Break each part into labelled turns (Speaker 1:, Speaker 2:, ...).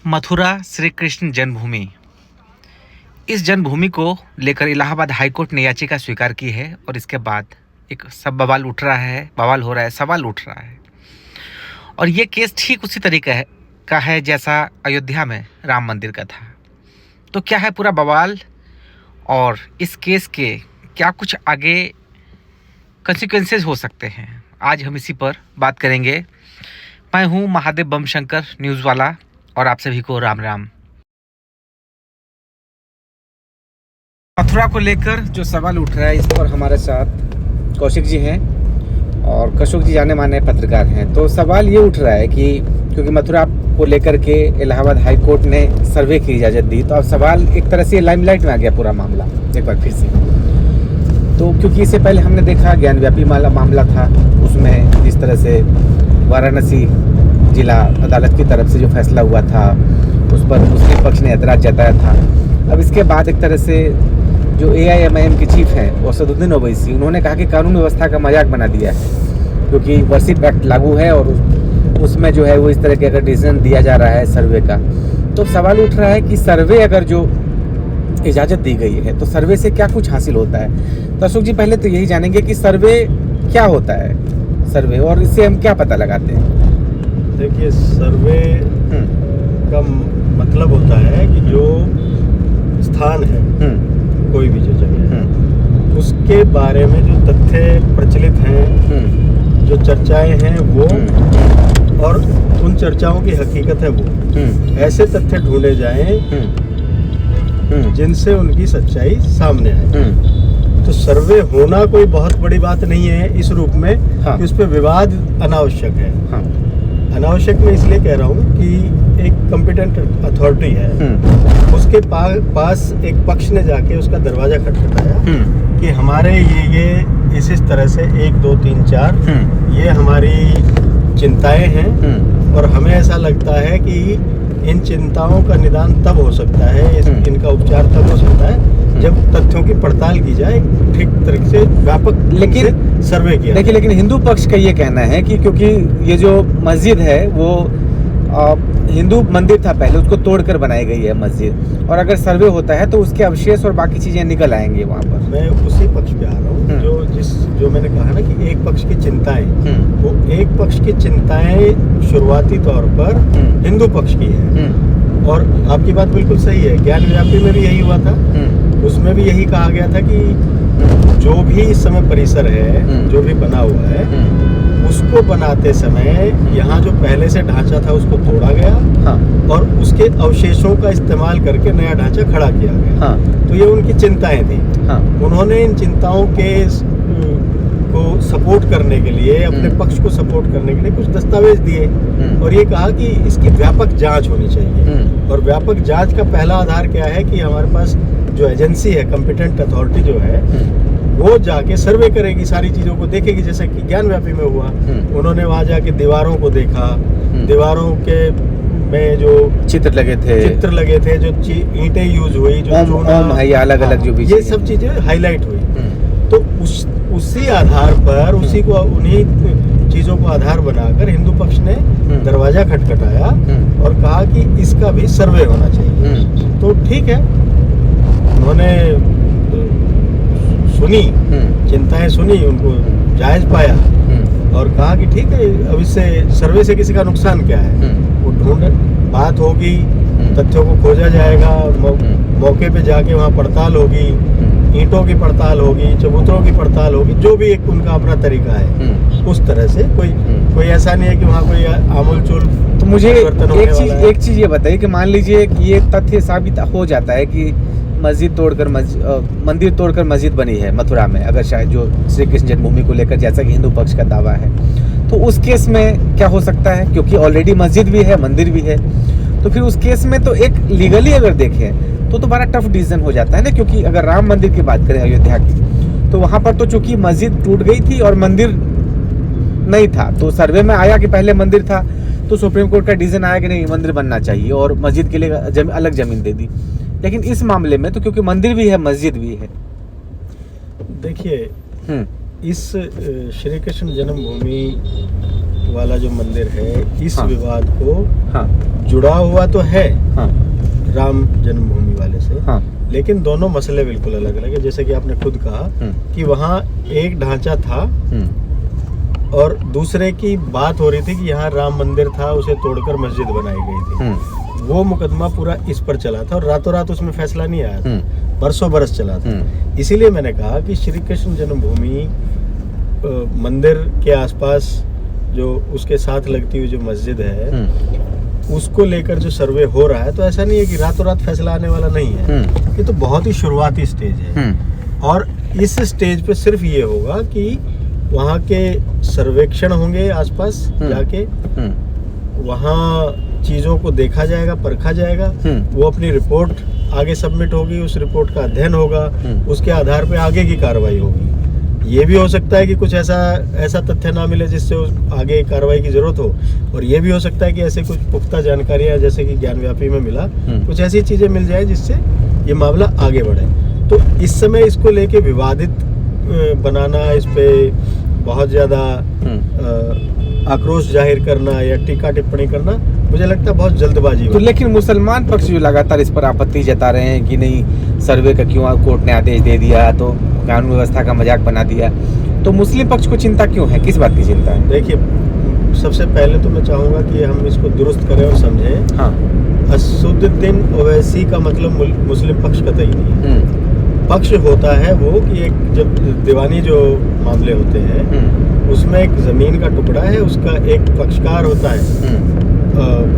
Speaker 1: मथुरा श्री कृष्ण जन्मभूमि। इस जन्मभूमि को लेकर इलाहाबाद हाईकोर्ट ने याचिका स्वीकार की है और इसके बाद एक सब बवाल उठ रहा है, बवाल हो रहा है, सवाल उठ रहा है। और ये केस ठीक उसी तरीके का है जैसा अयोध्या में राम मंदिर का था। तो क्या है पूरा बवाल और इस केस के क्या कुछ आगे कंसिक्वेंसेस हो सकते हैं, आज हम इसी पर बात करेंगे। मैं हूँ महादेव बम शंकर न्यूज़ वाला और आप सभी को राम राम। मथुरा को लेकर जो सवाल उठ रहा है इस पर हमारे साथ कौशिक जी हैं और कौशिक जी जाने माने पत्रकार हैं। तो सवाल ये उठ रहा है कि क्योंकि मथुरा को लेकर के इलाहाबाद हाई कोर्ट ने सर्वे की इजाज़त दी, तो अब सवाल एक तरह से लाइमलाइट में आ गया पूरा मामला एक बार फिर से। तो क्योंकि इससे पहले हमने देखा ज्ञानव्यापी मामला था, उसमें जिस तरह से वाराणसी जिला अदालत की तरफ से जो फैसला हुआ था उस पर मुस्लिम पक्ष ने ऐतराज़ जताया था। अब इसके बाद एक तरह से जो AIMIM के चीफ हैं असदुद्दीन ओवैसी, उन्होंने कहा कि कानून व्यवस्था का मजाक बना दिया है क्योंकि वर्शिप एक्ट लागू है और उसमें जो है वो इस तरह के अगर डिसीजन दिया जा रहा है सर्वे का। तो सवाल उठ रहा है कि सर्वे अगर जो इजाज़त दी गई है तो सर्वे से क्या कुछ हासिल होता है। तो अशोक जी पहले तो यही जानेंगे कि सर्वे क्या होता है, सर्वे, और इससे हम क्या पता लगाते हैं।
Speaker 2: देखिए, सर्वे का मतलब होता है कि जो स्थान है, कोई भी जो जगह है, उसके बारे में जो तथ्य प्रचलित हैं, जो चर्चाएं हैं वो, और उन चर्चाओं की हकीकत है वो, ऐसे तथ्य ढूंढे जाएं जिनसे उनकी सच्चाई सामने आए। तो सर्वे होना कोई बहुत बड़ी बात नहीं है इस रूप में कि उस पर विवाद अनावश्यक है। अनावश्यक मैं इसलिए कह रहा हूँ कि एक कॉम्पिटेंट अथॉरिटी है, उसके पास एक पक्ष ने जाके उसका दरवाजा खटखटाया कि हमारे ये इस तरह से 1 2 3 4 ये हमारी चिंताएं हैं और हमें ऐसा लगता है कि इन चिंताओं का निदान तब हो सकता है, इनका उपचार तब हो सकता है जब तथ्यों की पड़ताल की जाए, ठीक तरीके से व्यापक लेकिन सर्वे किया। देखिए,
Speaker 1: लेकिन हिंदू पक्ष का ये कहना है कि क्योंकि ये जो मस्जिद है वो हिंदू मंदिर था पहले, उसको तोड़कर बनाई गई है मस्जिद, और अगर सर्वे होता है तो उसके अवशेष और बाकी चीजें निकल आएंगे वहाँ पर।
Speaker 2: मैं उसी पक्ष पे आ रहा हूँ जो मैंने कहा ना कि एक पक्ष की चिंताएं, वो एक पक्ष की चिंताएं शुरुआती तौर पर हिंदू पक्ष की है। और आपकी बात बिल्कुल सही है, ज्ञानव्यापी में भी यही हुआ था, उसमें भी यही कहा गया था कि जो भी इस समय परिसर है, जो भी बना हुआ है, उसको बनाते समय यहाँ जो पहले से ढांचा था उसको तोड़ा गया और उसके अवशेषों का इस्तेमाल करके नया ढांचा खड़ा किया गया। तो ये उनकी चिंताएं थी। उन्होंने इन चिंताओं के को सपोर्ट करने के लिए, अपने पक्ष को सपोर्ट करने के लिए कुछ दस्तावेज दिए और ये कहा कि इसकी व्यापक जांच होनी चाहिए। और व्यापक जांच का पहला आधार क्या है कि हमारे पास जो एजेंसी है, कॉम्पिटेंट अथॉरिटी जो है, वो जाके सर्वे करेगी, सारी चीजों को देखेगी, जैसे कि ज्ञानव्यापी में हुआ। उन्होंने वहां जाके दीवारों को देखा, दीवारों के में जो चित्र लगे थे, जो ईंटें यूज हुई, जो अलग अलग जो भी ये सब चीजें हाईलाइट हुई। तो उसी आधार पर, उसी को, उन्हीं चीजों को आधार बनाकर हिंदू पक्ष ने दरवाजा खटखटाया और कहा कि इसका भी सर्वे होना चाहिए। तो ठीक है, उन्होंने सुनी, चिंताएं सुनी, उनको जायज पाया और कहा कि ठीक है, अब इससे सर्वे से किसी का नुकसान क्या है, वो बात होगी, तथ्यों को खोजा जाएगा, मौके पे जाके वहाँ पड़ताल होगी, ईंटों की पड़ताल होगी, चबूतरों की पड़ताल होगी, जो भी एक उनका अपना तरीका है, उस तरह से कोई ऐसा नहीं है कि वहाँ कोई आमूल-चूल।
Speaker 1: तो मुझे एक चीज ये बताइए कि मान लीजिए कि ये तथ्य साबित हो जाता है कि मंदिर तोड़कर मस्जिद बनी है मथुरा में, अगर शायद जो श्री कृष्ण जन्मभूमि को लेकर जैसा कि हिंदू पक्ष का दावा है, तो उस केस में क्या हो सकता है, क्योंकि ऑलरेडी मस्जिद भी है, मंदिर भी है, तो फिर उस केस में तो एक लीगली अगर देखें तो बड़ा टफ डिसीजन हो जाता है ना। क्योंकि अगर राम मंदिर की बात करें अयोध्या की, तो वहां पर तो चूंकि मस्जिद टूट गई थी और मंदिर नहीं था, तो सर्वे में आया कि पहले मंदिर था, तो सुप्रीम कोर्ट का डिसीजन आया कि नहीं, मंदिर बनना चाहिए और मस्जिद के लिए अलग जमीन दे दी। लेकिन इस मामले में तो क्योंकि मंदिर भी है, मस्जिद भी है।
Speaker 2: देखिए, इस श्री कृष्ण जन्मभूमि वाला जो मंदिर है, इस विवाद को जुड़ा हुआ तो है
Speaker 1: हाँ
Speaker 2: राम जन्मभूमि वाले से,
Speaker 1: हाँ
Speaker 2: लेकिन दोनों मसले बिल्कुल अलग अलग है। जैसे कि आपने खुद कहा कि वहाँ एक ढांचा था और दूसरे की बात हो रही थी कि यहाँ राम मंदिर था, उसे तोड़कर मस्जिद बनाई गई थी। वो मुकदमा पूरा इस पर चला था और रातों रात उसमें फैसला नहीं आया था, बरसों बरस चला था। इसीलिए मैंने कहा कि श्री कृष्ण जन्मभूमि मंदिर के आसपास जो उसके साथ लगती हुई जो मस्जिद है उसको लेकर जो सर्वे हो रहा है, तो ऐसा नहीं है कि रातों रात फैसला आने वाला नहीं है। ये तो बहुत ही शुरुआती स्टेज है और इस स्टेज पे सिर्फ ये होगा कि वहाँ के सर्वेक्षण होंगे आसपास जाके, वहाँ चीज़ों को देखा जाएगा, परखा जाएगा, वो अपनी रिपोर्ट आगे सबमिट होगी, उस रिपोर्ट का अध्ययन होगा, उसके आधार पे आगे की कार्रवाई होगी। ये भी हो सकता है कि कुछ ऐसा तथ्य ना मिले जिससे आगे कार्रवाई की जरूरत हो, और ये भी हो सकता है कि ऐसे कुछ पुख्ता जानकारियां जैसे कि ज्ञानव्यापी में मिला, कुछ ऐसी चीजें मिल जाए जिससे ये मामला आगे बढ़े। तो इस समय इसको लेके विवादित बनाना, इस पे बहुत ज्यादा आक्रोश जाहिर करना या टीका टिप्पणी करना, मुझे लगता है बहुत जल्दबाजी।
Speaker 1: तो लेकिन मुसलमान पक्ष जो लगातार इस पर आपत्ति जता रहे हैं कि नहीं, सर्वे का क्यों कोर्ट ने आदेश दे दिया, तो कानून व्यवस्था का मजाक बना दिया, तो मुस्लिम पक्ष को चिंता क्यों है, किस बात की चिंता है?
Speaker 2: देखिए, सबसे पहले तो मैं चाहूँगा कि हम इसको दुरुस्त करें और समझें।
Speaker 1: हाँ,
Speaker 2: असदुद्दीन ओवैसी का मतलब मुस्लिम पक्ष कतई नहीं है। पक्ष होता है वो कि एक जब दीवानी जो मामले होते हैं उसमें एक जमीन का टुकड़ा है, उसका एक पक्षकार होता है,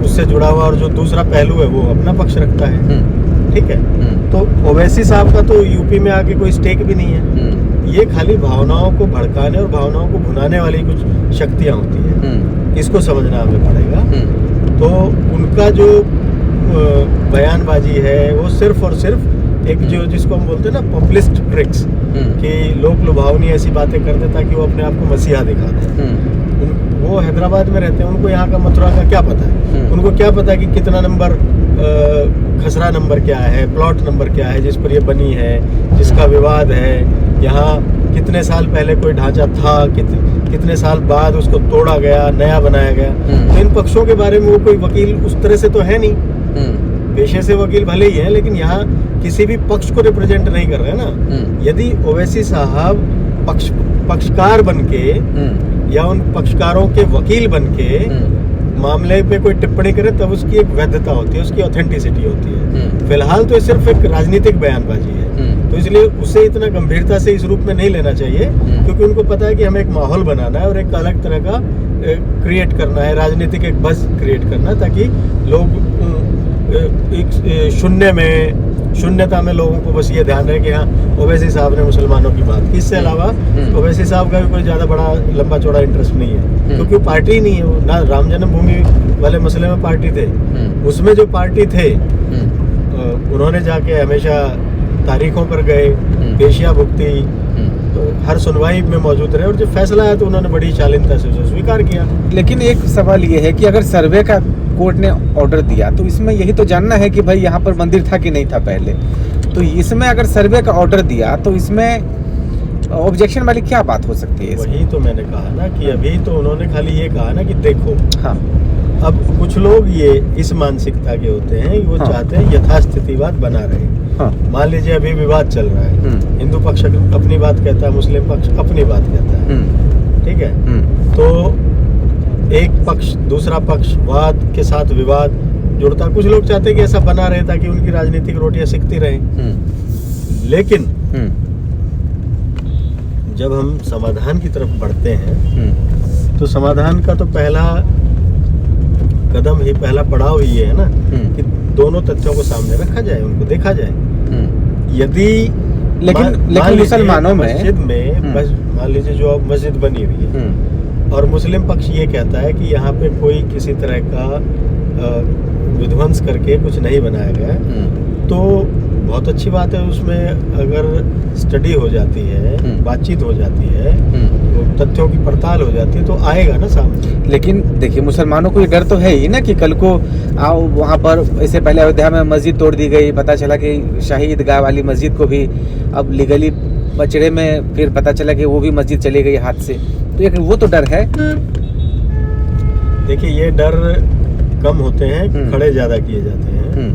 Speaker 2: उससे जुड़ा हुआ, और जो दूसरा पहलू है वो अपना पक्ष रखता है। ठीक है, तो ओवैसी साहब का तो यूपी में आके कोई स्टेक भी नहीं है। ये खाली भावनाओं को भड़काने और भावनाओं को भुनाने वाली कुछ शक्तियां होती हैं, इसको समझना हमें पड़ेगा। तो उनका जो बयानबाजी है वो सिर्फ और सिर्फ एक जो जिसको हम बोलते हैं ना पॉपुलिस्ट ट्रिक्स, कि लोक लुभावनी ऐसी बातें करते ताकि वो अपने आप को मसीहा दिखाते हैं। वो हैदराबाद में रहते हैं, उनको यहाँ का मथुरा का क्या पता है? उनको क्या पता है कि कितना नंबर, खसरा नंबर क्या है, प्लॉट नंबर क्या है जिस पर ये बनी है, जिसका विवाद है, यहाँ कितने साल पहले कोई ढांचा था, कितने साल बाद उसको तोड़ा गया, नया बनाया गया। तो इन पक्षों के बारे में वो कोई वकील उस तरह से तो है नहीं, पेशे से वकील भले ही है, लेकिन यहाँ किसी भी पक्ष को रिप्रेजेंट नहीं कर रहे हैं ना। यदि ओवैसी साहब पक्षकार बनके या उन पक्षकारों के वकील बनके मामले पे कोई टिप्पणी करे, तब उसकी एक वैधता होती है, उसकी ऑथेंटिसिटी होती है। फिलहाल तो ये सिर्फ एक राजनीतिक बयानबाजी है, तो इसलिए उसे इतना गंभीरता से इस रूप में नहीं लेना चाहिए, क्योंकि उनको पता है कि हमें एक माहौल बनाना है और एक अलग तरह का क्रिएट करना है, राजनीतिक एक बज़ क्रिएट करना, ताकि लोग एक शून्यता में लोगों को बस ये ध्यान रहे कि हाँ ओवैसी साहब ने मुसलमानों की बात की। इससे अलावा ओवैसी साहब का भी कोई ज़्यादा बड़ा लंबा चौड़ा इंटरेस्ट नहीं है, क्योंकि वो पार्टी ही नहीं है। वो ना राम जन्मभूमि वाले मसले में पार्टी थे, उसमें जो पार्टी थे उन्होंने जाके हमेशा तारीखों पर गए, पेशियां भुगती, तो हर सुनवाई में मौजूद रहे, और जब फैसला आया तो उन्होंने बड़ी शालीनता से उसे स्वीकार किया।
Speaker 1: लेकिन एक सवाल ये है कि अगर सर्वे का कोर्ट ने ऑर्डर दिया, तो इसमें यही तो जानना है कि भाई यहाँ पर मंदिर था कि नहीं था पहले। तो इसमें अगर सर्वे का ऑर्डर दिया तो इसमें ऑब्जेक्शन वाली क्या बात हो सकती है?
Speaker 2: वही तो मैंने कहा ना कि अभी तो उन्होंने खाली ये कहा ना कि देखो।
Speaker 1: हाँ,
Speaker 2: अब कुछ लोग ये इस मानसिकता के होते हैं कि वो चाहते हैं यथास्थितिवाद बना रहे।
Speaker 1: हाँ,
Speaker 2: मान लीजिए अभी विवाद चल रहा है, हिंदू पक्ष अपनी बात कहता है, मुस्लिम पक्ष अपनी बात कहता है, ठीक है। तो एक पक्ष दूसरा पक्ष वाद के साथ विवाद जुड़ता, कुछ लोग चाहते हैं कि ऐसा बना रहे ताकि उनकी राजनीतिक रोटियां सिकती रहें। लेकिन जब हम समाधान की तरफ बढ़ते हैं तो समाधान का तो पहला कदम ही, पहला पड़ाव ही ये है ना कि दोनों तथ्यों को सामने रखा जाए, उनको देखा जाए। यदि
Speaker 1: लेकिन मुसलमानों में
Speaker 2: मस्जिद में मान लीजिए जो अब मस्जिद बनी हुई है और मुस्लिम पक्ष ये कहता है कि यहाँ पे कोई किसी तरह का विध्वंस करके कुछ नहीं बनाया गया, तो बहुत अच्छी बात है। उसमें अगर स्टडी हो जाती है, बातचीत हो जाती है, तो तथ्यों की पड़ताल हो जाती है, तो आएगा ना सामने।
Speaker 1: लेकिन देखिए, मुसलमानों को ये डर तो है ही ना कि कल को आओ वहाँ पर, इससे पहले अयोध्या में मस्जिद तोड़ दी गई, पता चला कि शाही ईदगाह वाली मस्जिद को भी अब लीगली बचड़े में फिर पता चला कि वो भी मस्जिद चली गई हाथ से, तो एक वो तो डर है।
Speaker 2: देखिए, ये डर कम होते हैं, खड़े ज्यादा किए जाते हैं।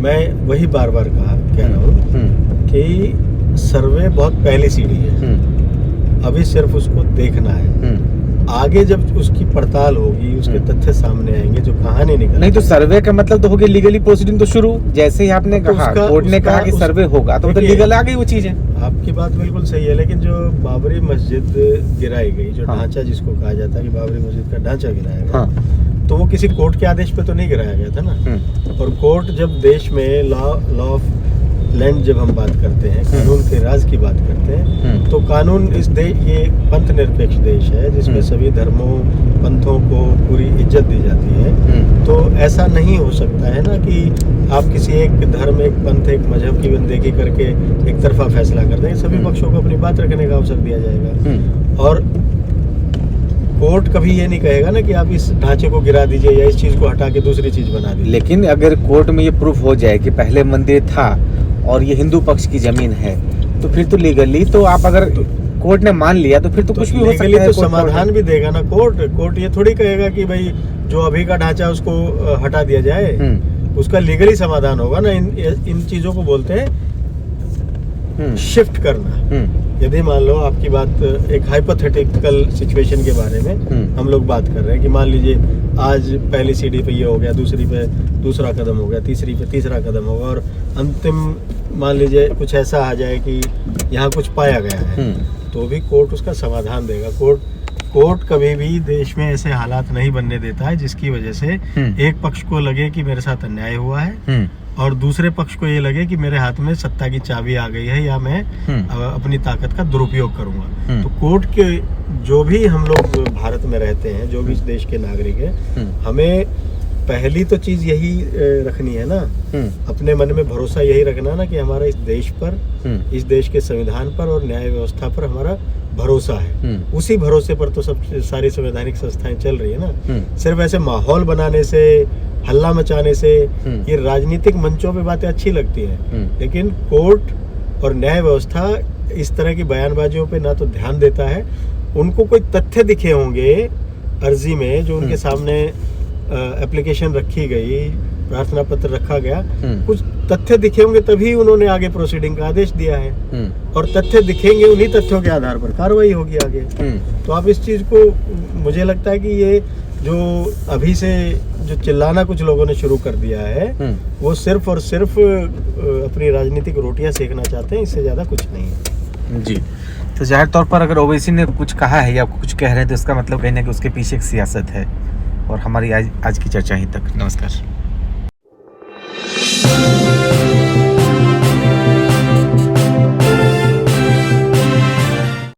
Speaker 2: मैं वही बार बार कह रहा हूँ कि सर्वे बहुत पहली सीढ़ी है, अभी सिर्फ उसको देखना है। आगे जब उसकी पड़ताल होगी, उसके तथ्य सामने आएंगे, जो कहानी निकल
Speaker 1: नहीं तो सर्वे का मतलब तो हो गया लीगली प्रोसीडिंग तो शुरू, जैसे ही आपने
Speaker 2: तो
Speaker 1: कहा कोर्ट ने कहा कि सर्वे होगा तो लीगल आ गई वो चीज है।
Speaker 2: आपकी बात बिल्कुल सही है, लेकिन जो बाबरी मस्जिद गिराई गई, जो ढांचा जिसको कहा जाता है कि बाबरी मस्जिद का ढांचा गिराया गया, तो वो किसी कोर्ट के आदेश पे तो नहीं गिराया गया था ना। और कोर्ट जब देश में लॉ ऑफ लैंड जब हम बात करते हैं, कानून के राज की बात करते हैं, तो कानून ये पंथ निरपेक्ष देश है जिसमें सभी धर्मों पंथों को पूरी इज्जत दी जाती है। तो ऐसा नहीं हो सकता है ना कि आप किसी एक धर्म, एक पंथ, एक मजहब की बंदेगी करके एक तरफा फैसला कर देंगे। सभी पक्षों को अपनी बात रखने का अवसर दिया जाएगा। और कोर्ट कभी ये नहीं कहेगा ना कि आप इस ढांचे को गिरा दीजिए या इस चीज को हटा के दूसरी चीज बना दीजिए।
Speaker 1: लेकिन अगर कोर्ट में ये प्रूफ हो जाए कि पहले मंदिर था और ये हिंदू पक्ष की जमीन है, तो फिर तो लीगली तो आप अगर कोर्ट ने मान लिया तो फिर तो कुछ भी हो सकता है।
Speaker 2: तो समाधान भी देगा ना कोर्ट ये थोड़ी कहेगा कि भाई जो अभी का ढांचा उसको हटा दिया जाए। उसका लीगली समाधान होगा ना। इन चीजों को बोलते हैं शिफ्ट करना। यदि मान लो आपकी बात एक हाइपोथेटिकल सिचुएशन के बारे में हम लोग बात कर रहे हैं कि मान लीजिए आज पहली सीढ़ी पे ये हो गया, दूसरी पे दूसरा कदम हो गया, तीसरी पे तीसरा कदम होगा, और अंतिम मान लीजिए कुछ ऐसा आ जाए कि यहाँ कुछ पाया गया है, तो भी कोर्ट उसका समाधान देगा। कोर्ट कभी भी देश में ऐसे हालात नहीं बनने देता है जिसकी वजह से एक पक्ष को लगे कि मेरे साथ अन्याय हुआ है और दूसरे पक्ष को ये लगे कि मेरे हाथ में सत्ता की चाबी आ गई है या मैं अपनी ताकत का दुरुपयोग करूंगा। तो कोर्ट के जो भी हम लोग भारत में रहते हैं, जो भी इस देश के नागरिक हैं, हमें पहली तो चीज यही रखनी है ना, अपने मन में भरोसा यही रखना ना कि हमारा इस देश पर, इस देश के संविधान पर और न्याय व्यवस्था पर हमारा भरोसा है। उसी भरोसे पर तो सब सारी संवैधानिक संस्थाएं चल रही है ना। सिर्फ ऐसे माहौल बनाने से, हल्ला मचाने से, ये राजनीतिक मंचों पे बातें अच्छी लगती हैं, लेकिन कोर्ट और न्याय व्यवस्था इस तरह की बयानबाजियों पे ना तो ध्यान देता है। उनको कोई तथ्य दिखे होंगे अर्जी में, जो उनके सामने एप्लीकेशन रखी गई, प्रार्थना पत्र रखा गया, कुछ तथ्य दिखे होंगे तभी उन्होंने आगे प्रोसीडिंग का आदेश दिया है। और तथ्य दिखेंगे, उन्हीं तथ्यों के आधार पर कार्रवाई होगी आगे। तो आप इस चीज को, मुझे लगता है कि ये जो अभी से जो चिल्लाना कुछ लोगों ने शुरू कर दिया है, वो सिर्फ और सिर्फ अपनी राजनीतिक रोटियां सेकना चाहते हैं, इससे ज्यादा कुछ नहीं है
Speaker 1: जी। तो जाहिर तौर पर अगर ओवैसी ने कुछ कहा है या कुछ कह रहे हैं तो इसका मतलब कहने कि उसके पीछे एक सियासत है। और हमारी आज की चर्चा यहीं तक। नमस्कार।